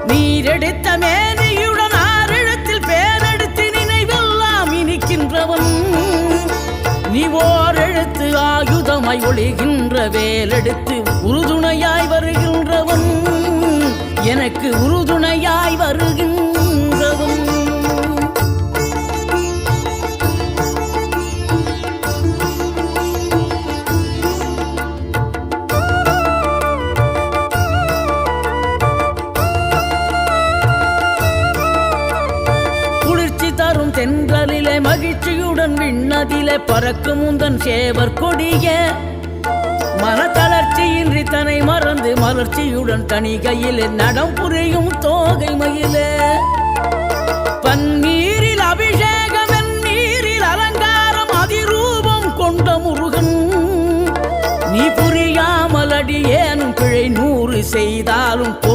நீரெடுத்த மேனியுடன் ஆறிடத்தில் பேரெடுத்து நினைவெல்லாம் இனிக்கின்றவன் நீ ஓரெழுத்து ஆயுதமாய் ஒளிகின்ற வேலெடுத்து உறுதுணையாய் வருகின்றவன் எனக்கு உறுதுணையாய் வருகின்றவன் தென்றலிலே மகிழ்ச்சியுடன் விண்ணதிலே பறக்கும் உந்தன் சேவர் கொடிய மனத்தளர்ச்சியின்றி தன்னை மறந்து மலர்ச்சியுடன் தனிகையிலே நடம் புரியும் தோகை மயிலே பன்னீரில் அபிஷேகம் நீரில் அலங்காரம் அதிரூபம் கொண்ட முருகன் நீ புரியாமல் அடியேனும் பிழை 100 செய்தாலும்